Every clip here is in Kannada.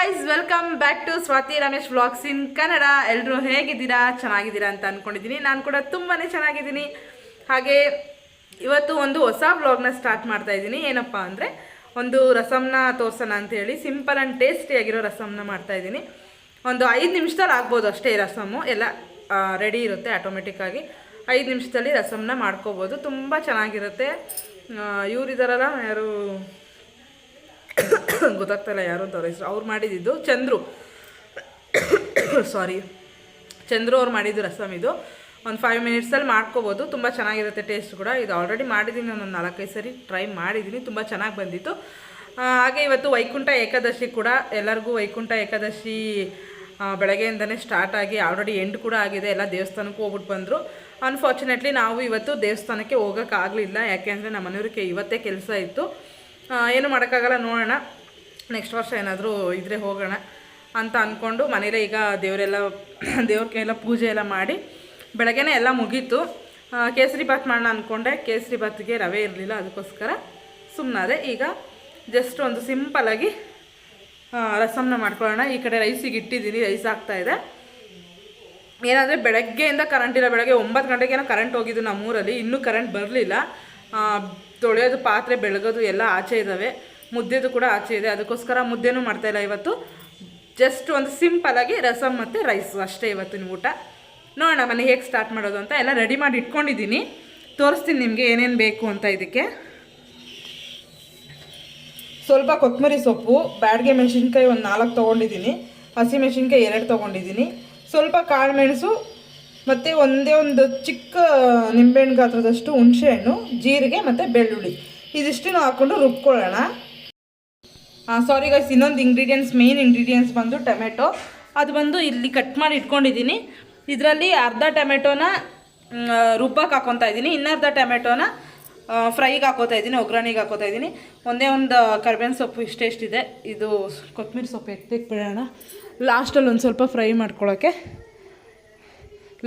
Guys, welcome back to Swathi Ramesh vlogs in Kannada. ಎಲ್ಲರೂ ಹೇಗಿದ್ದೀರಾ? ಚೆನ್ನಾಗಿದ್ದೀರಾ ಅಂತ ಅಂದ್ಕೊಂಡಿದ್ದೀನಿ. ನಾನು ಕೂಡ ತುಂಬಾ ಚೆನ್ನಾಗಿದ್ದೀನಿ. ಹಾಗೆ ಇವತ್ತು ಒಂದು ಹೊಸ ವ್ಲಾಗ್ನ ಸ್ಟಾರ್ಟ್ ಮಾಡ್ತಾ ಇದ್ದೀನಿ. ಏನಪ್ಪ ಅಂದರೆ ಒಂದು ರಸಮ್ನ ತೋರ್ಸೋಣ ಅಂತೇಳಿ ಸಿಂಪಲ್ ಆ್ಯಂಡ್ ಟೇಸ್ಟಿಯಾಗಿರೋ ರಸಮ್ನ ಮಾಡ್ತಾಯಿದ್ದೀನಿ. ಒಂದು 5 ನಿಮಿಷದಲ್ಲಿ ಆಗ್ಬೋದು ಅಷ್ಟೇ. ರಸಮ್ಮು ಎಲ್ಲ ರೆಡಿ ಇರುತ್ತೆ ಆಟೋಮೆಟಿಕ್ಕಾಗಿ. 5 ನಿಮಿಷದಲ್ಲಿ ರಸಮ್ನ ಮಾಡ್ಕೋಬೋದು. ತುಂಬ ಚೆನ್ನಾಗಿರುತ್ತೆ. ಇವರಿದಾರಲ್ಲ, ಯಾರು ಗೊತ್ತಾಗ್ತಾಯಿಲ್ಲ ಯಾರು ಅಂತ ಅವ್ರ ಹೆಸರು. ಅವ್ರು ಮಾಡಿದ್ದು ಚಂದ್ರು ಚಂದ್ರು ಅವ್ರು ಮಾಡಿದ್ದು ರಸಮ್. ಇದು ಒಂದು 5 ಮಿನಿಟ್ಸಲ್ಲಿ ಮಾಡ್ಕೋಬೋದು. ತುಂಬ ಚೆನ್ನಾಗಿರುತ್ತೆ ಟೇಸ್ಟ್ ಕೂಡ. ಇದು ಆಲ್ರೆಡಿ ಮಾಡಿದ್ದೀನಿ, ನಾನು 4-5 ಸರಿ ಟ್ರೈ ಮಾಡಿದ್ದೀನಿ. ತುಂಬ ಚೆನ್ನಾಗಿ ಬಂದಿತ್ತು. ಹಾಗೆ ಇವತ್ತು ವೈಕುಂಠ ಏಕಾದಶಿ ಕೂಡ. ಎಲ್ಲರಿಗೂ ವೈಕುಂಠ ಏಕಾದಶಿ ಬೆಳಗ್ಗೆಯಿಂದನೇ ಸ್ಟಾರ್ಟ್ ಆಗಿ ಆಲ್ರೆಡಿ ಎಂಡ್ ಕೂಡ ಆಗಿದೆ. ಎಲ್ಲ ದೇವಸ್ಥಾನಕ್ಕೂ ಹೋಗ್ಬಿಟ್ಟು ಬಂದರು. ಅನ್ಫಾರ್ಚುನೇಟ್ಲಿ ನಾವು ಇವತ್ತು ದೇವಸ್ಥಾನಕ್ಕೆ ಹೋಗೋಕ್ಕಾಗಲಿಲ್ಲ. ಯಾಕೆಂದರೆ ನಮ್ಮ ಮನೆಯವ್ರಿಗೆ ಇವತ್ತೇ ಕೆಲಸ ಇತ್ತು. ಏನು ಮಾಡೋಕ್ಕಾಗಲ್ಲ, ನೋಡೋಣ ನೆಕ್ಸ್ಟ್ ವರ್ಷ ಏನಾದರೂ ಇದ್ದರೆ ಹೋಗೋಣ ಅಂತ ಅಂದ್ಕೊಂಡು ಮನೇಲೇ ಈಗ ದೇವ್ರಿಗೆಲ್ಲ ಪೂಜೆ ಎಲ್ಲ ಮಾಡಿ ಬೆಳಗ್ಗೆನೇ ಎಲ್ಲ ಮುಗೀತು. ಕೇಸರಿ ಬಾತ್ ಮಾಡೋಣ ಅಂದ್ಕೊಂಡೆ. ಕೇಸರಿ ಬಾತ್ಗೆ ರವೆ ಇರಲಿಲ್ಲ, ಅದಕ್ಕೋಸ್ಕರ ಸುಮ್ಮನಾದೆ. ಈಗ ಜಸ್ಟ್ ಒಂದು ಸಿಂಪಲಾಗಿ ರಸಮ್ನ ಮಾಡ್ಕೊಳ್ಳೋಣ. ಈ ಕಡೆ ರೈಸಿಗೆ ಇಟ್ಟಿದ್ದೀನಿ, ರೈಸ್ ಆಗ್ತಾಯಿದೆ. ಏನಂದರೆ ಬೆಳಗ್ಗೆಯಿಂದ ಕರೆಂಟ್ ಇಲ್ಲ. ಬೆಳಗ್ಗೆ 9 ಗಂಟೆಗೇನೋ ಕರೆಂಟ್ ಹೋಗಿದ್ದು ನಮ್ಮೂರಲ್ಲಿ. ಇನ್ನೂ ಕರೆಂಟ್ ಬರಲಿಲ್ಲ. ತೊಳೆಯೋದು, ಪಾತ್ರೆ ಬೆಳಗೋದು ಎಲ್ಲ ಆಚೆ ಇದ್ದಾವೆ. ಮುದ್ದೆದು ಕೂಡ ಆಚೆ ಇದೆ. ಅದಕ್ಕೋಸ್ಕರ ಮುದ್ದೆನೂ ಮಾಡ್ತಾಯಿಲ್ಲ ಇವತ್ತು. ಜಸ್ಟ್ ಒಂದು ಸಿಂಪಲಾಗಿ ರಸಮ್ ಮತ್ತು ರೈಸು ಅಷ್ಟೇ ಇವತ್ತಿನ ಊಟ. ನೋಡೋಣ ಮನೆ ಹೇಗೆ ಸ್ಟಾರ್ಟ್ ಮಾಡೋದು ಅಂತ. ಎಲ್ಲ ರೆಡಿ ಮಾಡಿ ಇಟ್ಕೊಂಡಿದ್ದೀನಿ, ತೋರಿಸ್ತೀನಿ ನಿಮಗೆ ಏನೇನು ಬೇಕು ಅಂತ. ಇದಕ್ಕೆ ಸ್ವಲ್ಪ ಕೊತ್ತಂಬರಿ ಸೊಪ್ಪು, ಬ್ಯಾಡಿಗೆ ಮೆಣಸಿನ್ಕಾಯಿ ಒಂದು 4 ತೊಗೊಂಡಿದ್ದೀನಿ, ಹಸಿ ಮೆಣಸಿನ್ಕಾಯಿ 2 ತೊಗೊಂಡಿದ್ದೀನಿ, ಸ್ವಲ್ಪ ಕಾಳು ಮೆಣಸು ಮತ್ತು ಒಂದು ಚಿಕ್ಕ ನಿಂಬೆಹಣ್ಣು ಗಾತ್ರದಷ್ಟು ಹುಣಸೆಹಣ್ಣು, ಜೀರಿಗೆ ಮತ್ತು ಬೆಳ್ಳುಳ್ಳಿ, ಇದಿಷ್ಟನ್ನು ಹಾಕ್ಕೊಂಡು ರುಬ್ಕೊಳ್ಳೋಣ. ಸಾರಿ ಗೈಸ್, ಇನ್ನೊಂದು ಮೇನ್ ಇಂಗ್ರೀಡಿಯೆಂಟ್ಸ್ ಬಂದು ಟೊಮೆಟೊ. ಅದು ಬಂದು ಇಲ್ಲಿ ಕಟ್ ಮಾಡಿ ಇಟ್ಕೊಂಡಿದ್ದೀನಿ. ಇದರಲ್ಲಿ ಅರ್ಧ ಟೊಮೆಟೊನ ರುಬ್ಬಕ್ಕೆ ಹಾಕ್ಕೊತಾ ಇದ್ದೀನಿ, ಇನ್ನರ್ಧ ಟೊಮೆಟೊನ ಫ್ರೈಗೆ ಹಾಕೋತಾ ಇದ್ದೀನಿ, ಒಗ್ಗರಣೆಗೆ ಹಾಕೋತಾ ಇದ್ದೀನಿ. ಒಂದು ಕರಿಬೇವಿನ ಸೊಪ್ಪು ಇಷ್ಟೆಷ್ಟಿದೆ. ಇದು ಕೊತ್ತಂಬರಿ ಸೊಪ್ಪು ಎತ್ತಿಗೆ ಬಿಡೋಣ. ಲಾಸ್ಟಲ್ಲಿ ಒಂದು ಸ್ವಲ್ಪ ಫ್ರೈ ಮಾಡ್ಕೊಳ್ಳೋಕ್ಕೆ,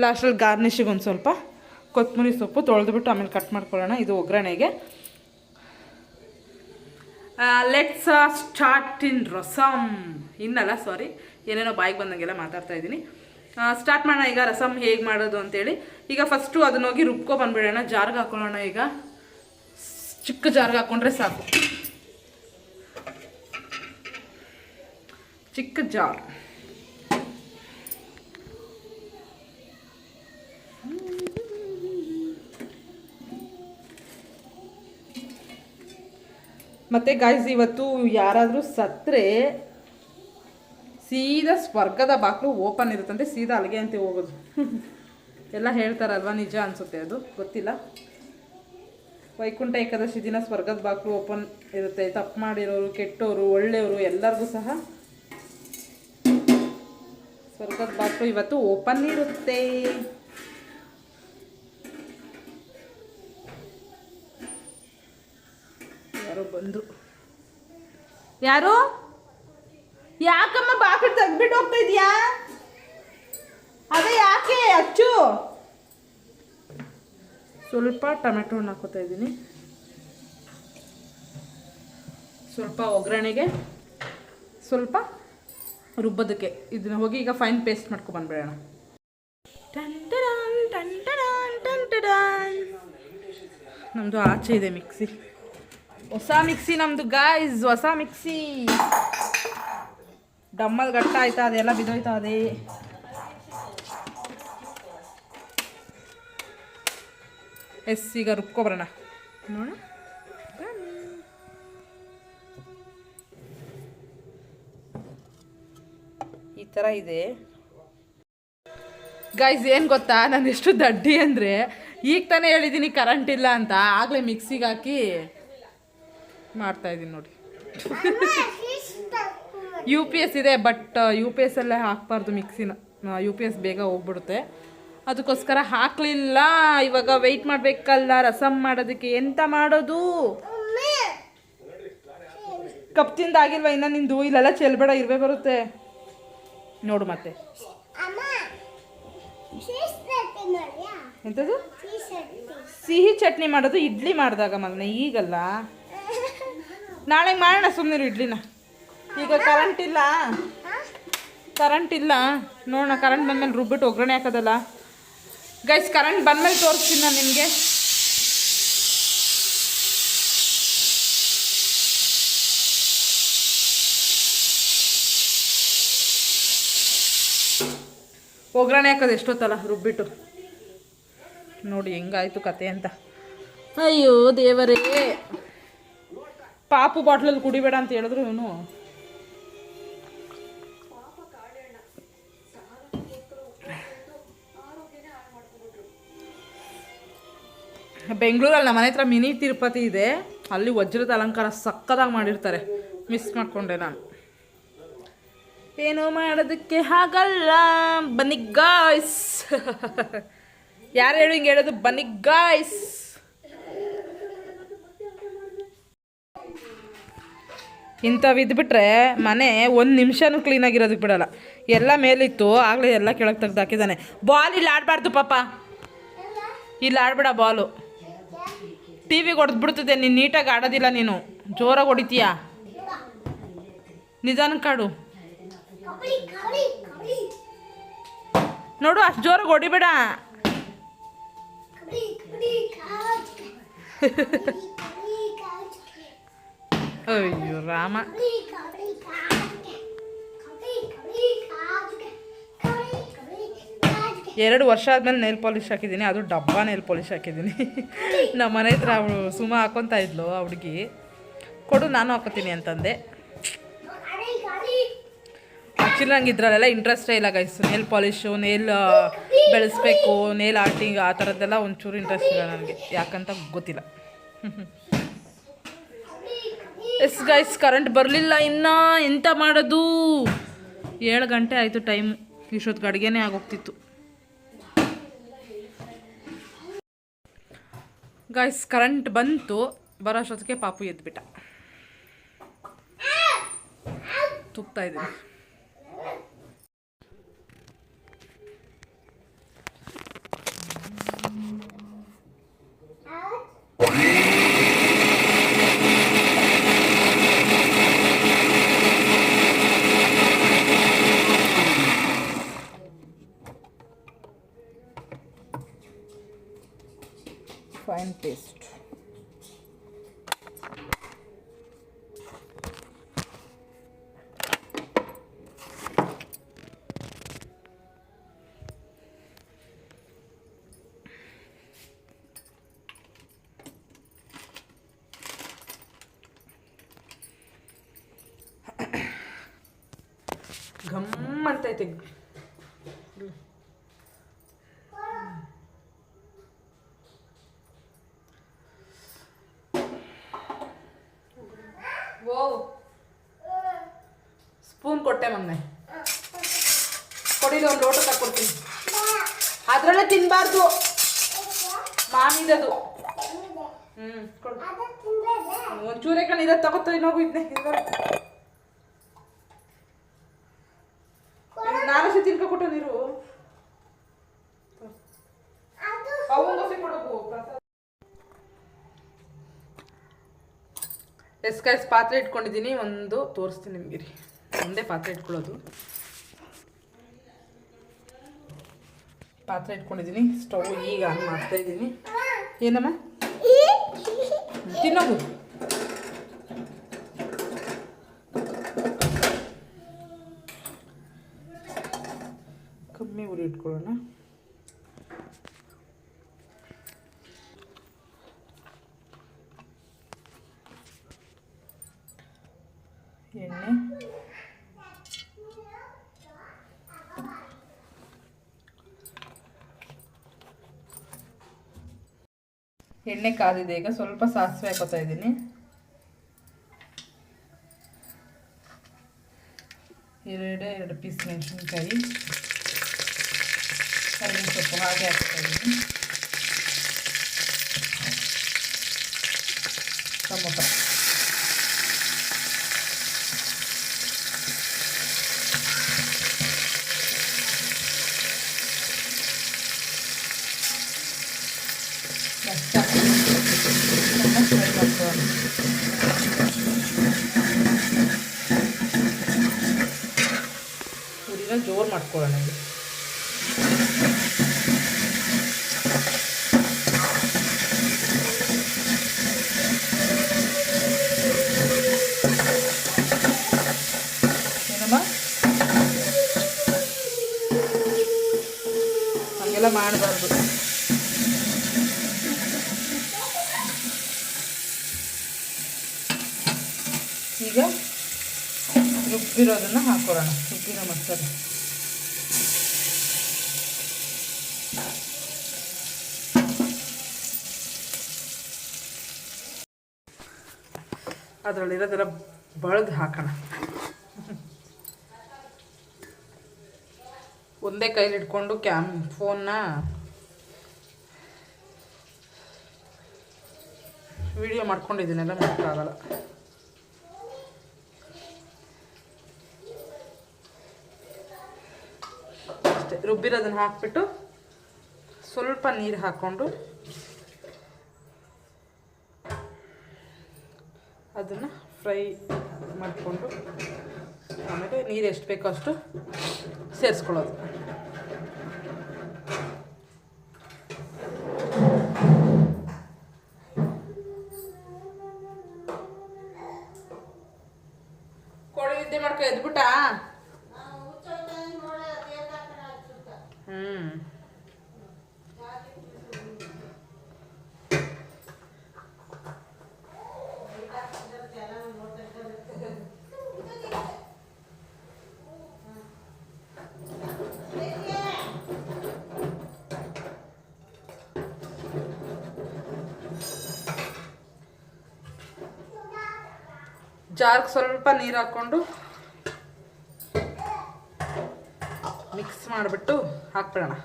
ಲಾಸ್ಟಲ್ಲಿ ಗಾರ್ನಿಷಿಗೆ ಒಂದು ಸ್ವಲ್ಪ ಕೊತ್ತಂಬರಿ ಸೊಪ್ಪು ತೊಳೆದುಬಿಟ್ಟು ಆಮೇಲೆ ಕಟ್ ಮಾಡ್ಕೊಳ್ಳೋಣ. ಇದು ಒಗ್ಗರಣೆಗೆ. Let's start in rasam. ಏನೇನೋ ಬಾಯಿಗೆ ಬಂದಂಗೆಲ್ಲ ಮಾತಾಡ್ತಾ ಇದ್ದೀನಿ. ಸ್ಟಾರ್ಟ್ ಮಾಡೋಣ ಈಗ ರಸಮ್ ಹೇಗೆ ಮಾಡೋದು ಅಂತೇಳಿ. ಈಗ ಫಸ್ಟು ಅದನ್ನ ಹೋಗಿ ಬಂದುಬಿಡೋಣ. ಜಾರ್ಗೆ ಹಾಕೊಳ್ಳೋಣ. ಈಗ ಚಿಕ್ಕ ಜಾರ್ಗೆ ಹಾಕ್ಕೊಂಡ್ರೆ ಸಾಕು, ಚಿಕ್ಕ ಜಾರ್. ಮತ್ತು ಗಾಯ್ಸ್, ಇವತ್ತು ಯಾರಾದರೂ ಸತ್ತರೆ ಸೀದಾ ಸ್ವರ್ಗದ ಬಾಗಿಲು ಓಪನ್ ಇರುತ್ತಂತೆ, ಸೀದಾ ಅಲ್ಲಿಗೆ ಅಂತ ಹೋಗೋದು ಎಲ್ಲ ಹೇಳ್ತಾರಲ್ವ, ನಿಜ ಅನಿಸುತ್ತೆ. ಅದು ಗೊತ್ತಿಲ್ಲ. ವೈಕುಂಠ ಏಕಾದಶಿ ದಿನ ಸ್ವರ್ಗದ ಬಾಗಿಲು ಓಪನ್ ಇರುತ್ತೆ. ತಪ್ಪು ಮಾಡಿರೋರು, ಕೆಟ್ಟೋರು, ಒಳ್ಳೆಯವರು ಎಲ್ಲರಿಗೂ ಸಹ ಸ್ವರ್ಗದ ಬಾಗಿಲು ಇವತ್ತು ಓಪನ್ ಇರುತ್ತೆ. ಬಂದ್ರು. ಯಾರು? ಯಾಕಮ್ಮ ಬಾಗಿಲು ತೆಗ್ಬಿಟ್ಟು ಹೋಗ್ತಾ ಇದೀಯಾ? ಅದೇ ಯಾಕೆ ಅಚ್ಚು? ಸ್ವಲ್ಪ ಟೊಮೆಟೊ ಹಣ್ಣು ಹಾಕೋತಾ ಇದ್ದೀನಿ, ಸ್ವಲ್ಪ ಒಗ್ಗರಣೆಗೆ, ಸ್ವಲ್ಪ ರುಬ್ಬೋದಕ್ಕೆ. ಇದನ್ನ ಹೋಗಿ ಈಗ ಫೈನ್ ಪೇಸ್ಟ್ ಮಾಡ್ಕೊಬಂದ್ಬಿಡೋಣ. ನಮ್ಮದು ಆಚೆ ಇದೆ ಮಿಕ್ಸಿ, ಹೊಸ ಮಿಕ್ಸಿ ನಮ್ಮದು ಗಾಯ್ಸ್, ಹೊಸ ಮಿಕ್ಸಿ. ಡಮ್ಮಲ್ ಗಟ್ಟ ಆಯ್ತಾ, ಅದೆಲ್ಲ ಬಿದ್ದೋಯ್ತಾ ಅದೇ. ಈಗ ರುಬ್ಕೊಬರೋಣ. ನೋಡ, ಈ ಥರ ಇದೆ ಗಾಯ್ಸ್. ಏನು ಗೊತ್ತಾ, ನಾನು ಎಷ್ಟು ದಡ್ಡಿ ಅಂದರೆ, ಈಗ ತಾನೇ ಹೇಳಿದ್ದೀನಿ ಕರೆಂಟ್ ಇಲ್ಲ ಅಂತ, ಆಗಲೇ ಮಿಕ್ಸಿಗೆ ಹಾಕಿ ಮಾಡ್ತಾಯಿದ್ದೀನಿ ನೋಡಿ. UPS ಇದೆ, ಬಟ್ UPS ಅಲ್ಲೇ ಹಾಕಬಾರ್ದು ಮಿಕ್ಸಿನ. UPS ಬೇಗ ಹೋಗ್ಬಿಡುತ್ತೆ, ಅದಕ್ಕೋಸ್ಕರ ಹಾಕಲಿಲ್ಲ. ಇವಾಗ ವೆಯ್ಟ್ ಮಾಡಬೇಕಲ್ಲ ರಸಮ್ ಮಾಡೋದಕ್ಕೆ. ಎಂತ ಮಾಡೋದು? ಕಪ್ತಿಂದ ಆಗಿಲ್ವ ಇನ್ನು ನಿಂದು? ಇಲ್ಲೆಲ್ಲ ಚೆಲ್ಬೇಡ, ಇರಬೇ ಬರುತ್ತೆ ನೋಡು. ಮತ್ತೆ ಎಂಥದ್ದು? ಸಿಹಿ ಚಟ್ನಿ ಮಾಡೋದು ಇಡ್ಲಿ ಮಾಡಿದಾಗ ಮಗನ, ಈಗಲ್ಲ. ನಾಳೆ ಮಾಡೋಣ, ಸುಮ್ಮನೆ ಇಡ್ಲಿನ. ಈಗ ಕರೆಂಟ್ ಇಲ್ಲ, ಕರೆಂಟ್ ಇಲ್ಲ ನೋಡೋಣ. ಕರೆಂಟ್ ಬಂದಮೇಲೆ ರುಬ್ಬಿಟ್ಟು ಒಗ್ಗರಣೆ ಹಾಕೋದಲ್ಲ ಗೈಸ್. ಕರೆಂಟ್ ಬಂದಮೇಲೆ ತೋರಿಸ್ತೀನಿ ನಾನು ನಿಮಗೆ. ಒಗ್ಗರಣೆ ಹಾಕೋದು ಎಷ್ಟೊತ್ತಲ್ಲ ರುಬ್ಬಿಟ್ಟು. ನೋಡಿ ಹೆಂಗಾಯ್ತು ಕತೆ ಅಂತ. ಅಯ್ಯೋ ದೇವರೇ, ಪಾಪು ಬಾಟ್ಲಲ್ಲಿ ಕುಡಿಬೇಡ ಅಂತ ಹೇಳಿದ್ರು ಇವನು. ಬೆಂಗಳೂರಲ್ಲಿ ನಮ್ಮ ಮನೆ ಹತ್ರ ಮಿನಿ ತಿರುಪತಿ ಇದೆ, ಅಲ್ಲಿ ವಜ್ರದ ಅಲಂಕಾರ ಸಕ್ಕದಾಗಿ ಮಾಡಿರ್ತಾರೆ. ಮಿಸ್ ಮಾಡಿಕೊಂಡೆ ನಾನು. ಏನೋ ಮಾಡೋದಕ್ಕೆ ಆಗಲ್ಲ. ಬನ್ನಿ ಗಾಯ್ಸ್. ಯಾರು ಹೇಳು ಹಿಂಗೆ ಹೇಳೋದು? ಬನ್ನಿ ಗಾಯ್ಸ್. ಇಂಥವು ಇದ್ಬಿಟ್ರೆ ಮನೆ ಒಂದು ನಿಮಿಷನೂ ಕ್ಲೀನಾಗಿರೋದಕ್ಕೆ ಬಿಡಲ್ಲ. ಎಲ್ಲ ಮೇಲಿತ್ತು, ಆಗಲೇ ಎಲ್ಲ ಕೆಳಗೆ ತೆಗ್ದು ಹಾಕಿದ್ದಾನೆ. ಬಾಲ್ ಇಲ್ಲಿ ಆಡಬಾರ್ದು ಪಾಪ, ಇಲ್ಲಿ ಆಡಬೇಡ ಬಾಲು. ಟಿ ವಿಗೆ ಹೊಡೆದ್ಬಿಡ್ತದೆ. ನೀನು ನೀಟಾಗಿ ಆಡೋದಿಲ್ಲ, ನೀನು ಜೋರಾಗಿ ಹೊಡಿತೀಯಾ. ನಿಧಾನಕ್ಕೆ ಆಡು ನೋಡು, ಅಷ್ಟು ಜೋರಾಗಿ ಹೊಡಿಬೇಡ. ಅಯ್ಯೋ ರಾಮ. 2 ವರ್ಷ ಆದಮೇಲೆ ನೇಲ್ ಪಾಲಿಶ್ ಹಾಕಿದ್ದೀನಿ, ಅದು ಡಬ್ಬಾ ನೇಲ್ ಪಾಲಿಶ್ ಹಾಕಿದ್ದೀನಿ. ನಮ್ಮ ಮನೆ ಹತ್ರ ಅವಳು ಸುಮ ಹಾಕೊತಾ ಇದ್ಲು, ಆ ಹುಡುಗಿ. ಕೊಡು ನಾನು ಹಾಕೋತೀನಿ ಅಂತಂದೆ. ಆ್ಯಕ್ಚುಲಿ ನಂಗೆ ಇದರಲ್ಲೆಲ್ಲ ಇಂಟ್ರೆಸ್ಟೇ ಇಲ್ಲ ಗೈಸ್. ನೇಲ್ ಪಾಲಿಶು, ನೇಲ್ ಬೆಳೆಸ್ಬೇಕು, ನೇಲ್ ಆರ್ಟಿಂಗ್ ಆ ಥರದ್ದೆಲ್ಲ ಒಂಚೂರು ಇಂಟ್ರೆಸ್ಟ್ ಇಲ್ಲ ನನಗೆ, ಯಾಕಂತ ಗೊತ್ತಿಲ್ಲ. ಎಸ್ ಗೈಸ್, ಕರೆಂಟ್ ಬರಲಿಲ್ಲ ಇನ್ನು. ಎಂತ ಮಾಡೋದು? 7 ಗಂಟೆ ಆಯಿತು ಟೈಮು. ಇಷ್ಟೊತ್ತಿಗೆ ಅಡುಗೆನೇ ಆಗೋಗ್ತಿತ್ತು ಗೈಸ್. ಕರೆಂಟ್ ಬಂತು, ಬರೋ ಅಷ್ಟೊತ್ತಿಗೆ ಪಾಪು ಎದ್ಬಿಟ್ಟ. ತುಪ್ತಾ ಇದ್ದೀನಿ. Fine paste. ಘಮ್ ಅಂತೈತೆ. ಸ್ಪೂನ್ ಕೊಟ್ಟೆ ಮೊನ್ನೆ, ಕೊಡಿಲಿ ಒಂದು ಲೋಟ ತಗೊಡ್ತೀನಿ. ಅದರಲ್ಲೇ ತಿನ್ನಬಾರ್ದು, ಮಾಮಿದದು. ಕೊಡು ಒಂಚೂರೇ ಕಣ ಇರೋದು ತಗೋತ. ಇನ್ನೋಗು ಇದನ್ನೇ ನಾನಷ್ಟೇ ತಿನ್ಕೊಟ್ಟು ನೀರು. ಎಸ್ಕೈಸ್ ಪಾತ್ರೆ ಇಟ್ಕೊಂಡಿದ್ದೀನಿ, ಒಂದು ತೋರಿಸ್ತೀನಿ ನಿಮಗೆ ರೀ. ಒಂದೇ ಪಾತ್ರೆ ಇಟ್ಕೊಳ್ಳೋದು. ಪಾತ್ರೆ ಇಟ್ಕೊಂಡಿದ್ದೀನಿ, ಸ್ಟವ್ ಈಗ ಆನ್ ಮಾಡ್ತಾ ಇದ್ದೀನಿ. ಏನಮ್ಮ ತಿನ್ನೋದು? ಕಮ್ಮಿ ಉರಿ ಇಟ್ಕೊಳ್ಳೋಣ. ಎಣ್ಣೆ, ಎಣ್ಣೆ ಕಾದಿದೆ. ಈಗ ಸ್ವಲ್ಪ ಸಾಸಿವೆ ಹಾಕೋತಾ ಇದ್ದೀನಿ. 2 ಪೀಸ್ ಮೆಣಸಿನ್ಕಾಯಿ, ಕರಿಬೇವು ಸೊಪ್ಪು ಹಾಗೆ ಹಾಕ್ತಾ ಇದ್ದೀನಿ. ಟೊಮೊಟೊ, ಫ್ಲೇಮ್ನ ಜೋರು ಮಾಡ್ಕೊಳ್ಳೋಣ ಇದು. ಏನಮ್ಮ ಹಾಗೆಲ್ಲ ಮಾಡಬಾರ್ದು. ಈಗ ರುಬ್ಬಿರೋದನ್ನು ಹಾಕೊಳ್ಳೋಣ, ರುಬ್ಬಿರೋ ಮಸಾಲೆ. ಅದರಲ್ಲಿರೋದೆಲ್ಲ ಬಳ್ದು ಹಾಕೋಣ. ಒಂದೇ ಕೈಲಿ ಇಟ್ಕೊಂಡು ಫೋನ್ನ ವಿಡಿಯೋ ಮಾಡ್ಕೊಂಡಿದ್ದೀನೆಲ್ಲ ಮಾಡೋಕ್ಕಾಗಲ್ಲ. ಅಷ್ಟೇ, ರುಬ್ಬಿರೋದನ್ನು ಹಾಕ್ಬಿಟ್ಟು ಸ್ವಲ್ಪ ನೀರು ಹಾಕ್ಕೊಂಡು ಅದನ್ನು ಫ್ರೈ ಮಾಡಿಕೊಂಡು ಆಮೇಲೆ ನೀರು ಎಷ್ಟು ಬೇಕೋ ಅಷ್ಟು ಸೇರಿಸ್ಕೊಳ್ಳೋದು. ಕೋಳಿ ವಿದ್ಯೆ ಮಾಡ್ಕೊ ಎದ್ಬಿಟ್ಟ. ಜಾರ್ಗೆ ಸ್ವಲ್ಪ ನೀರು ಹಾಕ್ಕೊಂಡು ಮಿಕ್ಸ್ ಮಾಡಿಬಿಟ್ಟು ಹಾಕ್ಬಿಡೋಣ.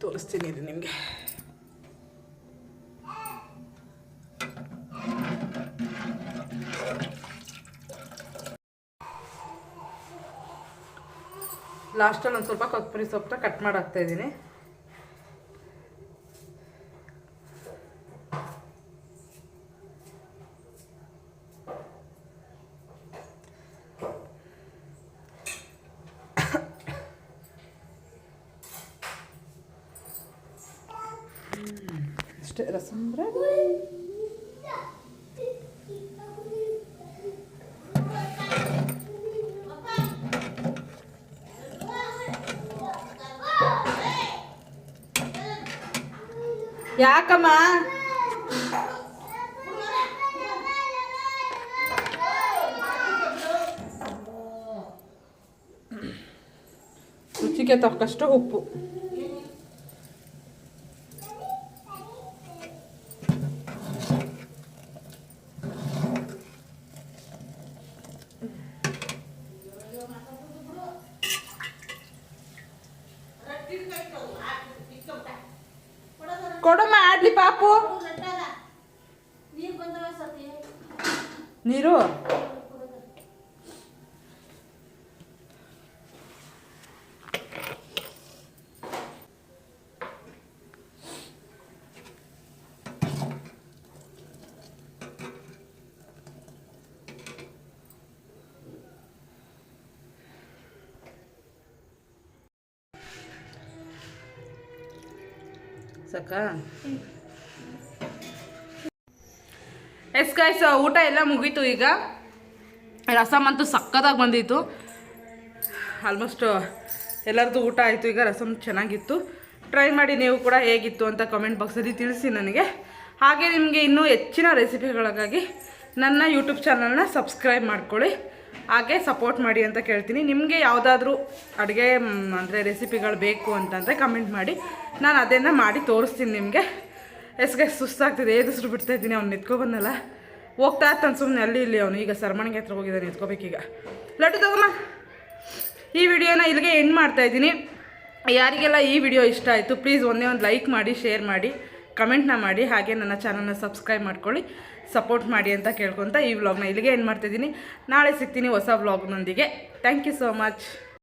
ತೋರಿಸ್ತೀನಿ ಇದು ನಿಮಗೆ. ಲಾಸ್ಟಲ್ಲಿ ಒಂದು ಸ್ವಲ್ಪ ಕೊತ್ತಂಬರಿ ಸೊಪ್ಪನ್ನ ಕಟ್ ಮಾಡಿ ಹಾಕ್ತಾ ಇದ್ದೀನಿ. ಅಷ್ಟೇ, ರಸಂಬ್ರೆ ಯಾಕಮ್ಮ ರುಚಿಗೆ ತಕ್ಕಷ್ಟು ಉಪ್ಪು. ಕೊಡಮ್ಮ ಆಡ್ಲಿ ಪಾಪು. ನೀರು ಸಾಕಾ? ಎಸ್ ಗೈಸ್, ಊಟ ಎಲ್ಲ ಮುಗೀತು. ಈಗ ರಸಮ್ ಅಂತೂ ಸಕ್ಕತ್ತಾಗಿ ಬಂದಿತ್ತು. ಆಲ್ಮೋಸ್ಟ್ ಎಲ್ಲರದ್ದು ಊಟ ಆಯಿತು. ಈಗ ರಸಮ್ ಚೆನ್ನಾಗಿತ್ತು. ಟ್ರೈ ಮಾಡಿ ನೀವು ಕೂಡ ಹೇಗಿತ್ತು ಅಂತ ಕಮೆಂಟ್ ಬಾಕ್ಸಲ್ಲಿ ತಿಳಿಸಿ ನನಗೆ. ಹಾಗೆ ನಿಮಗೆ ಇನ್ನೂ ಹೆಚ್ಚಿನ ರೆಸಿಪಿಗಳಿಗಾಗಿ ನನ್ನ ಯೂಟ್ಯೂಬ್ ಚಾನಲ್ನ ಸಬ್ಸ್ಕ್ರೈಬ್ ಮಾಡ್ಕೊಳ್ಳಿ. ಹಾಗೆ ಸಪೋರ್ಟ್ ಮಾಡಿ ಅಂತ ಕೇಳ್ತೀನಿ. ನಿಮಗೆ ಯಾವುದಾದ್ರೂ ಅಡುಗೆ ಅಂದರೆ ರೆಸಿಪಿಗಳು ಬೇಕು ಅಂತಂದರೆ ಕಮೆಂಟ್ ಮಾಡಿ, ನಾನು ಅದನ್ನು ಮಾಡಿ ತೋರಿಸ್ತೀನಿ ನಿಮಗೆ. ಎಸ್ಗೆ ಸುಸ್ತಾಗ್ತಿದೆ, ಏದಿಸ್ರು ಬಿಡ್ತಾಯಿದ್ದೀನಿ. ಅವ್ನು ನಿಂತ್ಕೊಬಂದಲ್ಲ, ಹೋಗ್ತಾ ಇರ್ತಾನೆ ಸುಮ್ಮನೆ ಅಲ್ಲಿ ಇಲ್ಲಿ. ಅವನು ಈಗ ಸರಮಣಿಗೆ ಹತ್ರ ಹೋಗಿದ್ದಾನೆ, ನಿಂತ್ಕೋಬೇಕೀಗ. ಲಡ್ಡು ತಗೋಮ್ಮ. ಈ ವಿಡಿಯೋನ ಇಲ್ಲಿಗೆ ಎಂಡ್ ಮಾಡ್ತಾಯಿದ್ದೀನಿ. ಯಾರಿಗೆಲ್ಲ ಈ ವಿಡಿಯೋ ಇಷ್ಟ ಆಯಿತು ಪ್ಲೀಸ್ ಒಂದೇ ಒಂದು ಲೈಕ್ ಮಾಡಿ, ಶೇರ್ ಮಾಡಿ, ಕಮೆಂಟ್ನ ಮಾಡಿ, ಹಾಗೆ ನನ್ನ ಚಾನಲ್ನ ಸಬ್ಸ್ಕ್ರೈಬ್ ಮಾಡ್ಕೊಳ್ಳಿ, ಸಪೋರ್ಟ್ ಮಾಡಿ ಅಂತ ಕೇಳ್ಕೊತ ಈ ವ್ಲಾಗ್ನ ಇಲ್ಲಿಗೆ ಏನು ಮಾಡ್ತಿದ್ದೀನಿ. ನಾಳೆ ಸಿಗ್ತೀನಿ ಹೊಸ ವ್ಲಾಗ್ನೊಂದಿಗೆ. Thank you so much.